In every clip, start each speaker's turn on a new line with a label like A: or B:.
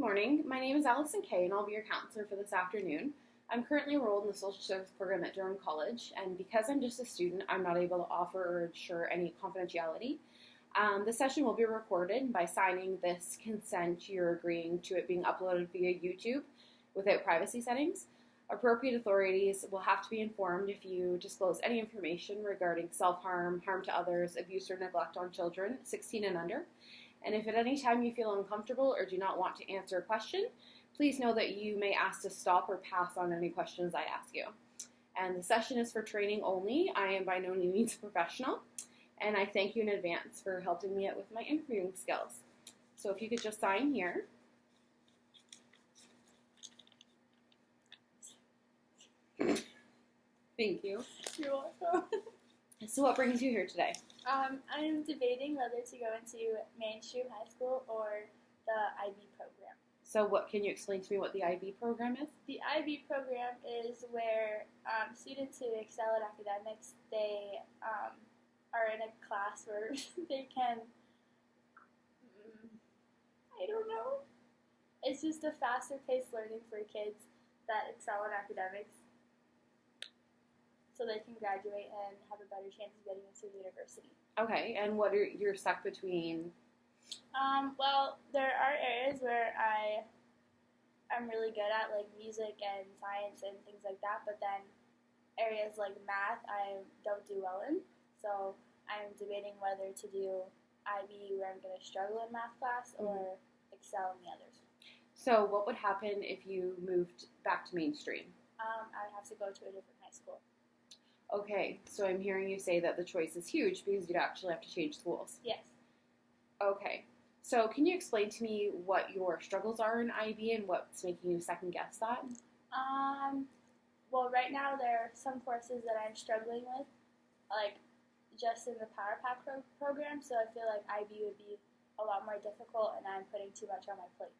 A: morning. My name is Allison Kay, and I'll be your counselor for this afternoon. I'm currently enrolled in the social service program at Durham College, and because I'm just a student, I'm not able to offer or ensure any confidentiality. The session will be recorded. By signing this consent, you're agreeing to it being uploaded via YouTube without privacy settings. Appropriate authorities will have to be informed if you disclose any information regarding self-harm, harm to others, abuse or neglect on children 16 and under. And if at any time you feel uncomfortable or do not want to answer a question, please know that you may ask to stop or pass on any questions I ask you. And the session is for training only. I am by no means a professional, and I thank you in advance for helping me out with my interviewing skills. So if you could just sign here. Thank you.
B: You're welcome.
A: So what brings you here today?
B: I'm debating whether to go into mainstream high school or the IB program.
A: So what can you explain to me what the IB program is?
B: The IB program is where students who excel at academics, they are in a class where they can, I don't know. It's just a faster paced learning for kids that excel in academics, so they can graduate and have a better chance of getting into university.
A: Okay, and you're stuck between?
B: Well, there are areas where I'm really good at, like music and science and things like that, but then areas like math I don't do well in, so I'm debating whether to do IB, where I'm going to struggle in math class, or excel in the others.
A: So what would happen if you moved back to mainstream?
B: I would have to go to a different high school.
A: Okay, so I'm hearing you say that the choice is huge because you'd actually have to change schools.
B: Yes.
A: Okay, so can you explain to me what your struggles are in IB and what's making you second guess that?
B: Well, right now there are some courses that I'm struggling with, like just in the Power Pack program, so I feel like IB would be a lot more difficult and I'm putting too much on my plate.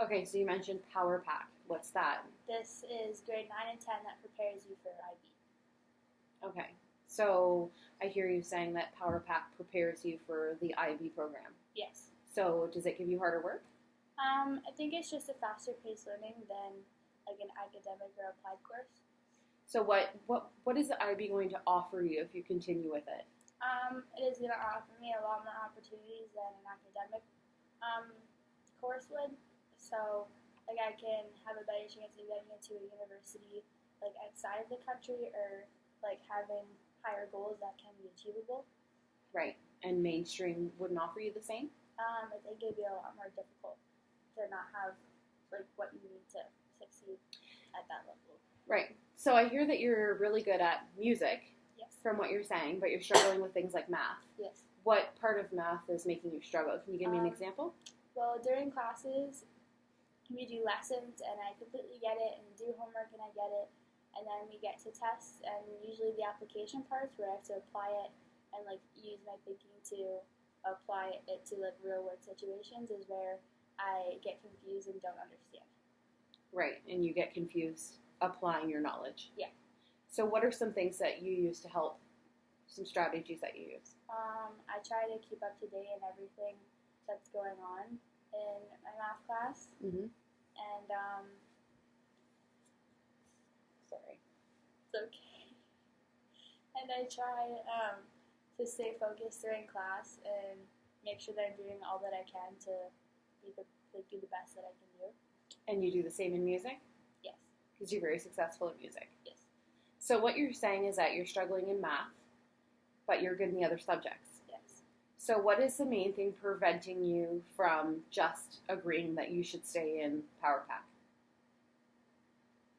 A: Okay, so you mentioned Power Pack. What's that?
B: This is grade 9 and 10 that prepares you for IB.
A: Okay, so I hear you saying that Power Pack prepares you for the IB program.
B: Yes.
A: So does it give you harder work?
B: I think it's just a faster paced learning than like an academic or applied course.
A: So what is the IB going to offer you if you continue with it?
B: It is going to offer me a lot more opportunities than an academic course would. So like I can have a better chance of getting into a university like outside of the country, or like having higher goals that can be achievable.
A: Right, and mainstream wouldn't offer you the same?
B: I think it'd be a lot more difficult to not have like what you need to succeed at that level.
A: Right, so I hear that you're really good at music.
B: Yes.
A: From what you're saying, but you're struggling with things like math.
B: Yes.
A: What part of math is making you struggle? Can you give me an example?
B: Well, during classes, we do lessons and I completely get it, and do homework and I get it. And then we get to tests, and usually the application parts where I have to apply it and like use my thinking to apply it to like real world situations is where I get confused and don't understand.
A: Right, and you get confused applying your knowledge.
B: Yeah.
A: So what are some things that you use to help, some strategies that you use?
B: I try to keep up to date in everything that's going on in my math class.
A: Mm-hmm.
B: And sorry, it's okay. And I try to stay focused during class and make sure that I'm doing all that I can to do the best that I can do.
A: And you do the same in music?
B: Yes.
A: Because you're very successful in music.
B: Yes.
A: So what you're saying is that you're struggling in math, but you're good in the other subjects.
B: Yes.
A: So what is the main thing preventing you from just agreeing that you should stay in Power Pack?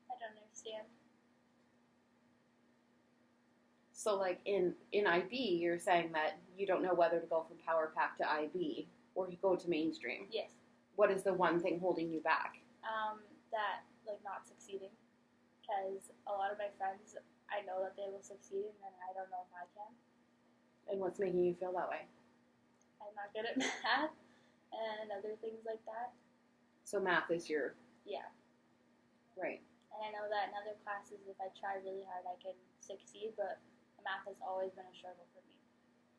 B: I don't understand.
A: So like in IB, you're saying that you don't know whether to go from Power Pack to IB or you go to mainstream.
B: Yes.
A: What is the one thing holding you back?
B: That like not succeeding, because a lot of my friends, I know that they will succeed, and then I don't know if I can.
A: And what's making you feel that way?
B: I'm not good at math and other things like that.
A: So math is your...
B: Yeah.
A: Right.
B: And I know that in other classes, if I try really hard, I can succeed, but math has always been a struggle for me.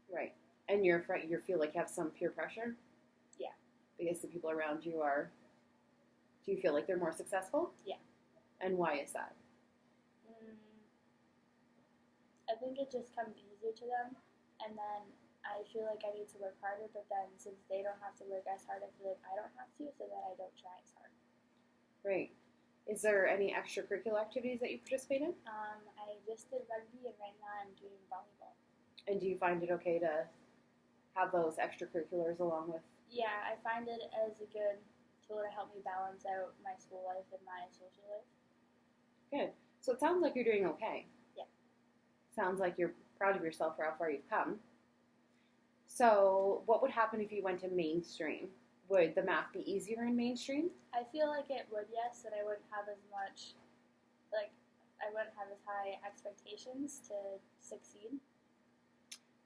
A: Right. And you feel like you have some peer pressure?
B: Yeah.
A: Because the people around you are Do you feel like they're more successful?
B: Yeah.
A: And why is that?
B: I think it just comes easier to them, and then I feel like I need to work harder, but then since they don't have to work as hard, I feel like I don't have to, so then I don't try as hard.
A: Right. Is there any extracurricular activities that you participate in?
B: I just did rugby, and right now I'm doing volleyball.
A: And do you find it okay to have those extracurriculars along with?
B: Yeah, I find it as a good tool to help me balance out my school life and my social life.
A: Good. So it sounds like you're doing okay.
B: Yeah.
A: Sounds like you're proud of yourself for how far you've come. So what would happen if you went to mainstream? Would the math be easier in mainstream?
B: I feel like it would, yes, and I wouldn't have as much, I wouldn't have as high expectations to succeed.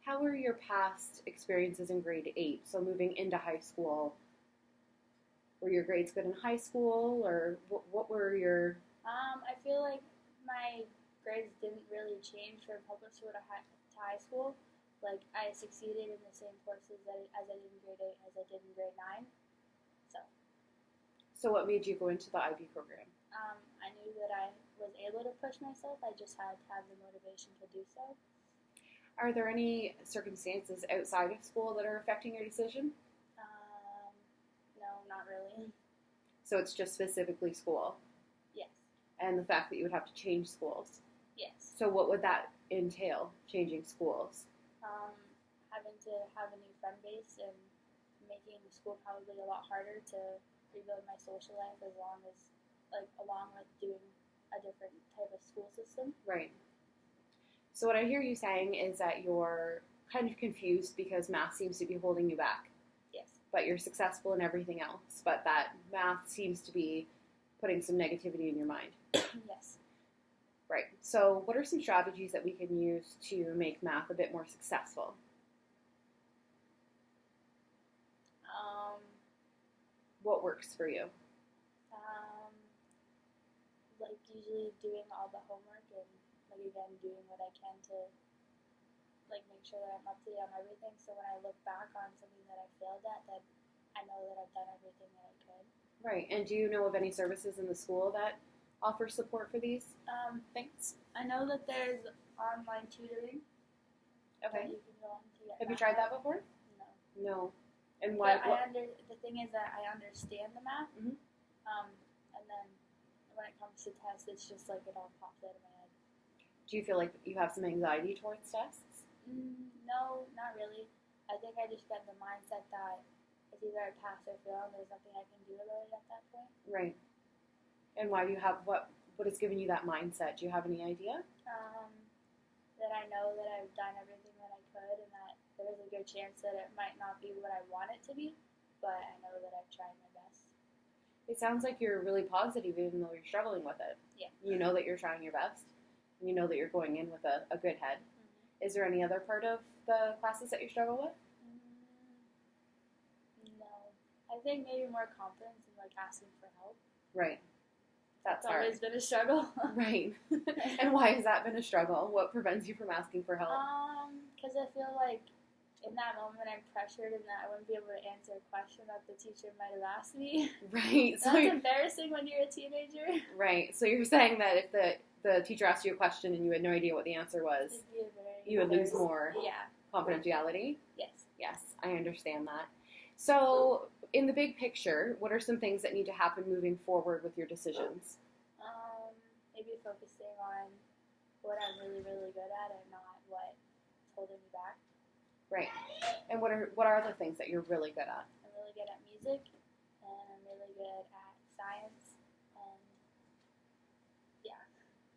A: How were your past experiences in grade 8? So moving into high school, were your grades good in high school, or what were your...
B: I feel like my grades didn't really change from public school to high school. Like, I succeeded in the same courses as I did in grade 8 as I did in grade 9.
A: So what made you go into the IB program?
B: I knew that I was able to push myself. I just had to have the motivation to do so.
A: Are there any circumstances outside of school that are affecting your decision?
B: No, not really.
A: So it's just specifically school?
B: Yes.
A: And the fact that you would have to change schools?
B: Yes.
A: So what would that entail, changing schools?
B: Having to have a new friend base and making school probably a lot harder to rebuild my social life along with doing a different type of school system.
A: Right. So what I hear you saying is that you're kind of confused because math seems to be holding you back.
B: Yes.
A: But you're successful in everything else. But that math seems to be putting some negativity in your mind.
B: Yes.
A: Right. So what are some strategies that we can use to make math a bit more successful? What works for you?
B: Like usually doing all the homework and again doing what I can to make sure that I'm up to date on everything. So when I look back on something that I failed at, that I know that I've done everything that I could.
A: Right. And do you know of any services in the school that offer support for these things?
B: I know that there's online tutoring.
A: Okay.
B: That you can go on to get.
A: Have you tried that before?
B: No.
A: No. And why?
B: The thing is that I understand the math,
A: Mhm.
B: and then when it comes to tests, it's just like it all pops out of my head.
A: Do you feel like you have some anxiety towards tests?
B: No, not really. I think I just get the mindset that it's either I pass or fail, and there's nothing I can do about it at that point.
A: Right. And why do you have what has given you that mindset? Do you have any idea?
B: That I know that I've done everything that I could, and that there's a good chance that it might not be what I want it to be, but I know that I've tried my best.
A: It sounds like you're really positive even though you're struggling with it.
B: Yeah.
A: You know that you're trying your best. And you know that you're going in with a good head. Mm-hmm. Is there any other part of the classes that you struggle with?
B: No. I think maybe more confidence and asking for help.
A: Right. That's
B: it's
A: hard.
B: always been a struggle.
A: Right. And why has that been a struggle? What prevents you from asking for help?
B: Because I feel like in that moment I'm pressured and that I wouldn't be able to answer a question that the teacher might have asked me.
A: Right.
B: So that's embarrassing when you're a teenager.
A: Right. So you're saying that if the teacher asked you a question and you had no idea what the answer was, you would lose more confidentiality?
B: Yes.
A: Yes, I understand that. So in the big picture, what are some things that need to happen moving forward with your decisions?
B: Maybe focusing on what I'm really, really good at and not what's holding me back.
A: Right. And what are the things that you're really good at?
B: I'm really good at music, and I'm really good at science, and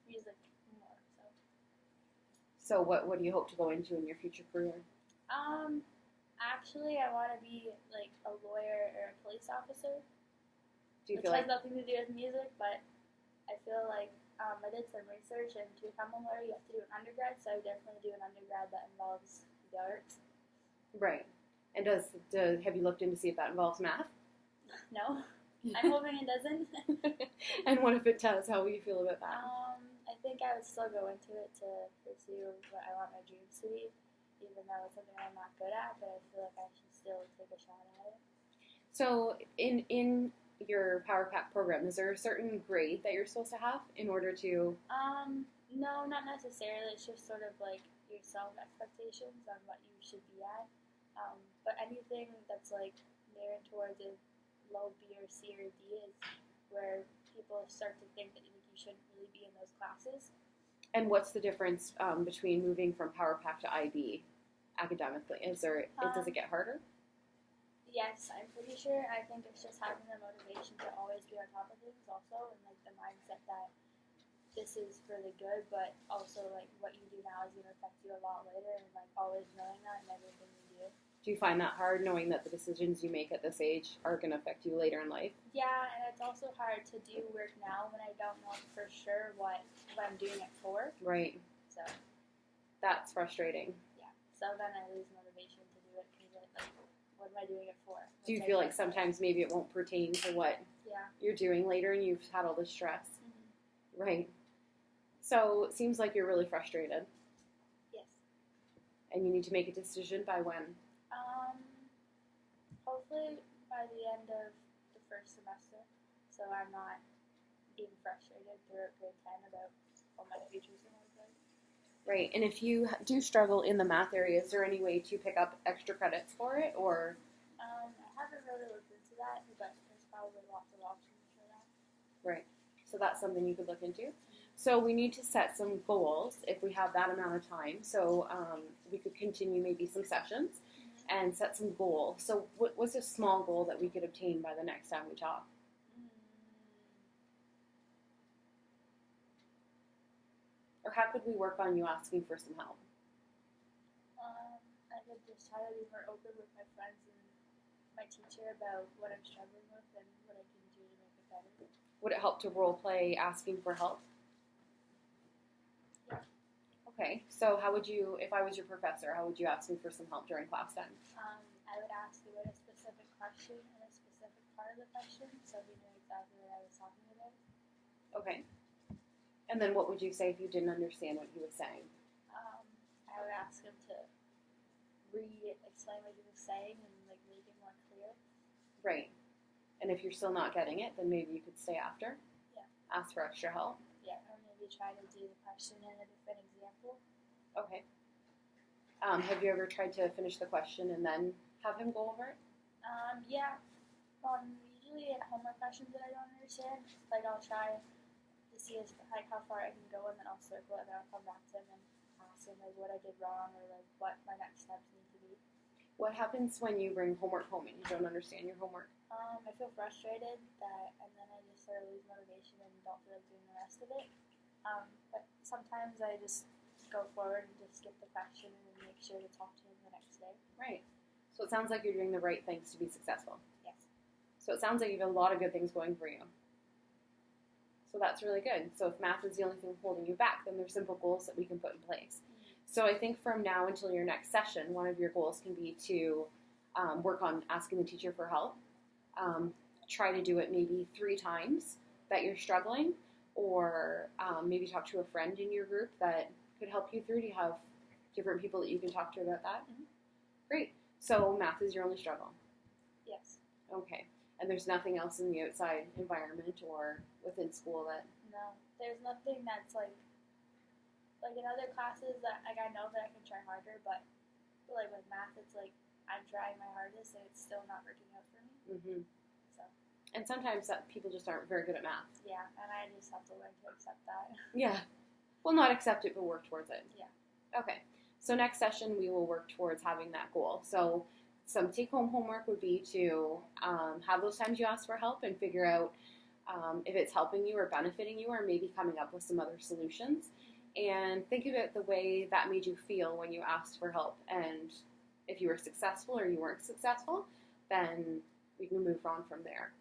B: music more so.
A: So what do you hope to go into in your future career?
B: Actually, I want to be a lawyer or a police officer.
A: Do you
B: which
A: feel
B: has nothing to do with music, but I feel like I did some research, and to become a lawyer, you have to do an undergrad. So I would definitely do an undergrad that involves the arts.
A: Right. And have you looked into see if that involves math?
B: No, I'm hoping it doesn't.
A: And what if it does? How will you feel about that?
B: I think I would still go into it to pursue what I want my dreams to be, even though it's something I'm not good at. But I feel like I should still take a shot at it.
A: So in your Power Pack program, is there a certain grade that you're supposed to have in order to?
B: No, not necessarily. It's just sort of like your self expectations on what you should be at. But anything that's like nearing towards a low B or C or D is where people start to think that you shouldn't really be in those classes.
A: And what's the difference between moving from Power Pack to IB academically? Does it get harder?
B: Yes, I'm pretty sure. I think it's just having the motivation to always be on top of things also, and like the mindset that this is for the good, but also like what you do now is going to affect you a lot later, and like always knowing that in everything you do.
A: Do you find that hard, knowing that the decisions you make at this age are going to affect you later in life?
B: Yeah, and it's also hard to do work now when I don't know for sure what I'm doing it for.
A: Right.
B: So
A: that's frustrating.
B: Yeah. So then I lose motivation to do it because like, what am I doing it for?
A: Do you feel like sometimes maybe it won't pertain to what you're doing later, and you've had all this stress? Mm-hmm. Right. So it seems like you're really frustrated.
B: Yes.
A: And you need to make a decision by when?
B: Hopefully by the end of the first semester, so I'm not being frustrated throughout grade 10 about what my future's going to look like.
A: Right, and if you do struggle in the math area, is there any way to pick up extra credits for it, or?
B: I haven't really looked into that, but there's probably lots of options for that.
A: Right, so that's something you could look into. So we need to set some goals if we have that amount of time. So we could continue maybe some sessions and set some goals. So what's a small goal that we could obtain by the next time we talk? Or how could we work on you asking for some help?
B: I could just try to be more open with my friends and my teacher about what I'm struggling with and what I can do to make it better.
A: Would it help to role play asking for help? Okay, so how would you, if I was your professor, how would you ask me for some help during class time?
B: I would ask you about a specific question and a specific part of the question, so he knew exactly what I was talking about.
A: Okay. And then what would you say if you didn't understand what he was saying?
B: I would ask him to re-explain what he was saying and like make it more clear.
A: Right. And if you're still not getting it, then maybe you could stay after.
B: Yeah.
A: Ask for extra help.
B: Yeah, or maybe try to do the question in a different example.
A: Okay. Have you ever tried to finish the question and then have him go over it?
B: Yeah. Usually in homework questions that I don't understand, like I'll try to see like how far I can go, and then I'll circle it, and then I'll come back to him and ask him like what I did wrong or like what my next steps need to be.
A: What happens when you bring homework home and you don't understand your homework?
B: I feel frustrated and then I just sort of lose motivation and don't feel like doing the rest of it. But sometimes I just go forward and just skip the question and make sure to talk to him the next day.
A: Right. So it sounds like you're doing the right things to be successful.
B: Yes.
A: So it sounds like you have a lot of good things going for you. So that's really good. So if math is the only thing holding you back, then there's simple goals that we can put in place. So I think from now until your next session, one of your goals can be to work on asking the teacher for help. Try to do it maybe 3 times that you're struggling, or maybe talk to a friend in your group that could help you through. Do you have different people that you can talk to about that? Mm-hmm. Great. So math is your only struggle?
B: Yes. Okay.
A: And there's nothing else in the outside environment or within school that...
B: No. There's nothing that's like in other classes that like I know that I can try harder, but like with math, it's like I'm trying my hardest and it's still not working out for me.
A: Mm-hmm.
B: So.
A: And sometimes people just aren't very good at math.
B: Yeah, and I just have to learn to accept that.
A: Yeah. Well, not accept it, but work towards it.
B: Yeah.
A: Okay. So next session, we will work towards having that goal. So some take-home homework would be to have those times you ask for help and figure out if it's helping you or benefiting you, or maybe coming up with some other solutions. And think about the way that made you feel when you asked for help. And if you were successful or you weren't successful, then we can move on from there.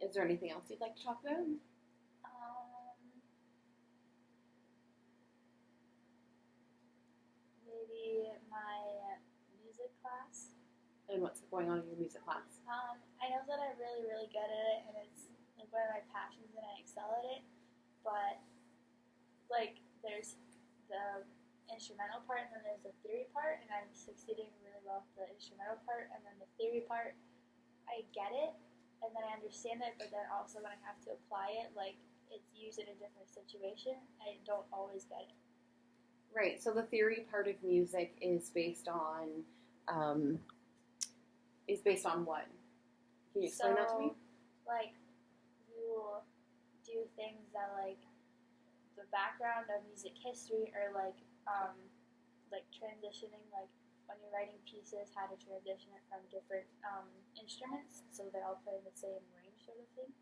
A: Is there anything else you'd like to talk about?
B: Maybe my music class.
A: And what's going on in your music class?
B: I know that I'm really, really good at it, and it's like one of my passions, and I excel at it. But like, there's the instrumental part, and then there's the theory part, and I'm succeeding really well with the instrumental part, and then the theory part, I get it and then I understand it, but then also when I have to apply it, like it's used in a different situation, I don't always get it.
A: Right. So the theory part of music is based on what? Can you explain that to me?
B: Like, you will do things that, like, the background of music history or, like transitioning, like, when you're writing pieces, how to transition it from different instruments so they all play in the same range sort of thing.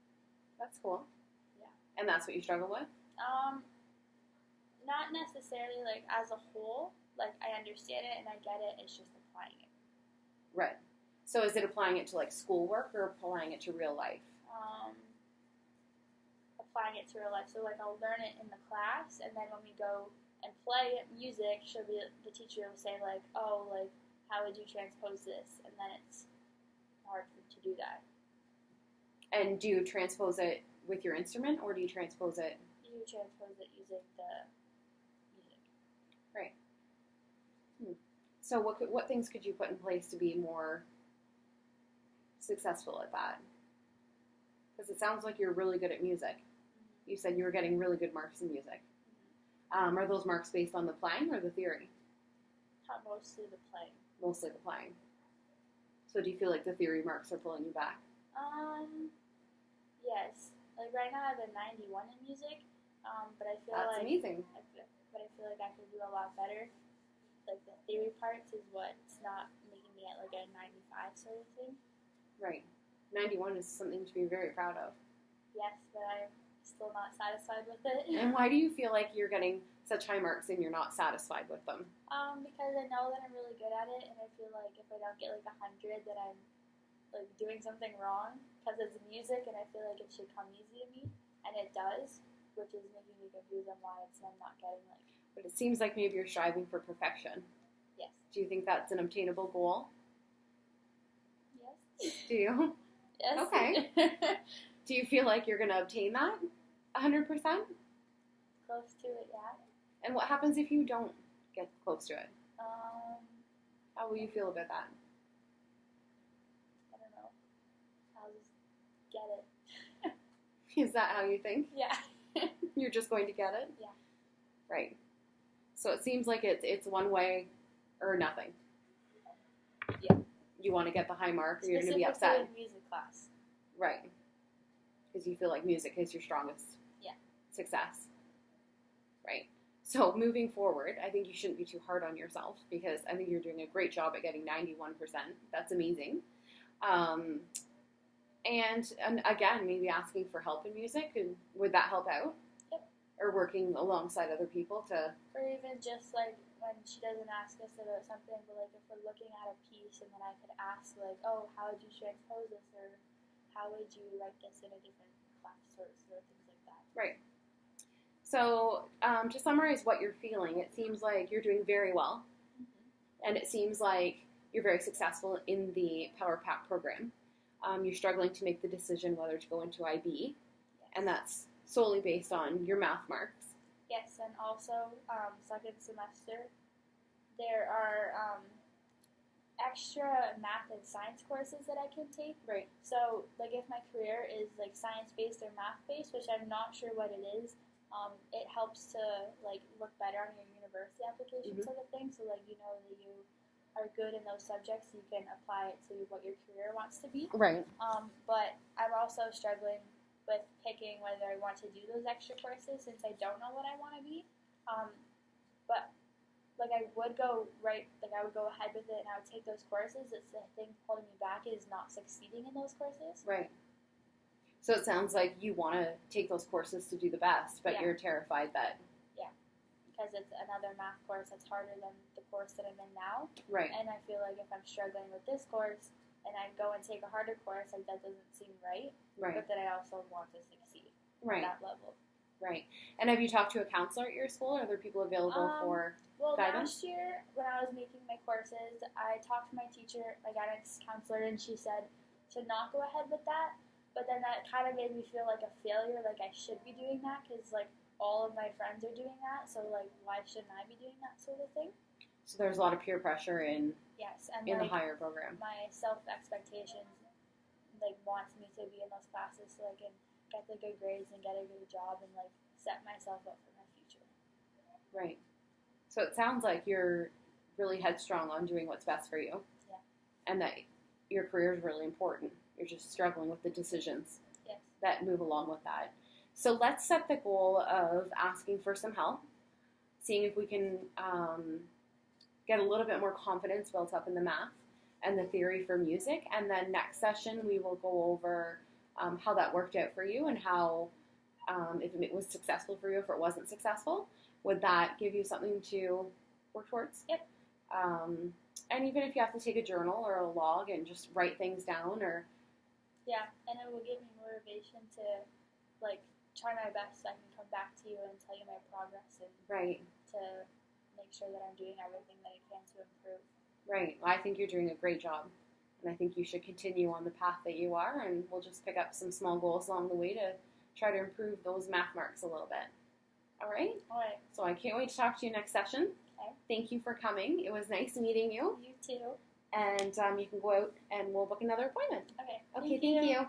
A: That's cool.
B: Yeah.
A: And that's what you struggle with?
B: Not necessarily, like, as a whole. Like, I understand it and I get it. It's just applying it.
A: Right. So is it applying it to, like, schoolwork or applying it to real life?
B: Applying it to real life. So, like, I'll learn it in the class, and then when we go and play music, the teacher will say, like, oh, like, how would you transpose this? And then it's hard to do that.
A: And do you transpose it with your instrument, or do you transpose it?
B: You transpose it using the music.
A: Right. So what things could you put in place to be more successful at that? Because it sounds like you're really good at music. You said you were getting really good marks in music. Are those marks based on the playing or the theory?
B: Mostly the playing.
A: Mostly the playing. So do you feel like the theory marks are pulling you back?
B: Yes. Like right now I have a 91 in music, but I feel
A: That's amazing.
B: But I feel like I could do a lot better. Like the theory parts is what's not making me at like a 95 sort of thing.
A: Right. 91 is something to be very proud of.
B: Yes, but I'm still not satisfied with it.
A: And why do you feel like you're getting such high marks and you're not satisfied with them?
B: Because I know that I'm really good at it, and I feel like if I don't get like 100, that I'm like doing something wrong. Because it's music, and I feel like it should come easy to me, and it does, which is making me confused on why I'm not getting like.
A: But it seems like maybe you're striving for perfection.
B: Yes.
A: Do you think that's an obtainable goal?
B: Yes.
A: Do you?
B: Yes.
A: Okay. Do you feel like you're going to obtain that 100%?
B: Close to it, yeah.
A: And what happens if you don't get close to it?
B: How
A: will you feel about that?
B: I don't know. I'll just get it.
A: Is that how you think?
B: Yeah.
A: You're just going to get it?
B: Yeah.
A: Right. So it seems like it's one way or nothing.
B: Yeah.
A: You want to get the high mark, or you're going to be upset.
B: Specifically in music class.
A: Right. Because you feel like music is your strongest success. Right. So moving forward, I think you shouldn't be too hard on yourself, because I think you're doing a great job at getting 91%. That's amazing. And again, maybe asking for help in music, would that help out?
B: Yep.
A: Or working alongside other people to...
B: Or even just like when she doesn't ask us about something, but like if we're looking at a piece and then I could ask like, oh, how would you transpose this, or how would you write this in a different class, or things like that.
A: Right. So to summarize what you're feeling, it seems like you're doing very well, and it seems like you're very successful in the Power Pack program. You're struggling to make the decision whether to go into IB, and that's solely based on your math marks.
B: Yes, and also second semester, there are extra math and science courses that I can take.
A: Right.
B: So, like, if my career is like science-based or math-based, which I'm not sure what it is, it helps to like look better on your university application sort of thing. So, like, you know that you are good in those subjects, you can apply it to what your career wants to be.
A: Right.
B: But I'm also struggling with picking whether I want to do those extra courses, since I don't know what I want to be. But like I would go ahead with it and I would take those courses. It's the thing holding me back is not succeeding in those courses.
A: Right. So it sounds like you want to take those courses to do the best, but you're terrified that...
B: Yeah, because it's another math course that's harder than the course that I'm in now.
A: Right.
B: And I feel like if I'm struggling with this course and I go and take a harder course, like that doesn't seem right.
A: Right.
B: But then I also want to succeed at that level.
A: Right. And have you talked to a counselor at your school? Are there people available for guidance?
B: Last year when I was making my courses, I talked to my teacher, my guidance counselor, and she said to not go ahead with that. But then that kind of made me feel like a failure, like I should be doing that because like all of my friends are doing that. So like why shouldn't I be doing that sort of thing?
A: So there's a lot of peer pressure in
B: Yes, and
A: in
B: like,
A: the higher program.
B: My self expectations like wants me to be in those classes so I can get the good grades and get a good job and like set myself up for my future.
A: Right. So it sounds like you're really headstrong on doing what's best for you.
B: Yeah.
A: And that your career is really important. You're just struggling with the decisions that move along with that. So let's set the goal of asking for some help, seeing if we can get a little bit more confidence built up in the math and the theory for music. And then next session, we will go over how that worked out for you and how, if it was successful for you, if it wasn't successful, would that give you something to work towards?
B: Yep.
A: And even if you have to take a journal or a log and just write things down or...
B: Yeah, and it will give me motivation to, like, try my best so I can come back to you and tell you my progress and
A: right.
B: to make sure that I'm doing everything that I can to improve.
A: Right. Well, I think you're doing a great job. And I think you should continue on the path that you are, and we'll just pick up some small goals along the way to try to improve those math marks a little bit. All right?
B: All right.
A: So I can't wait to talk to you next session.
B: Okay.
A: Thank you for coming. It was nice meeting you.
B: You too.
A: And you can go out and we'll book another appointment.
B: Okay.
A: Okay, thank you.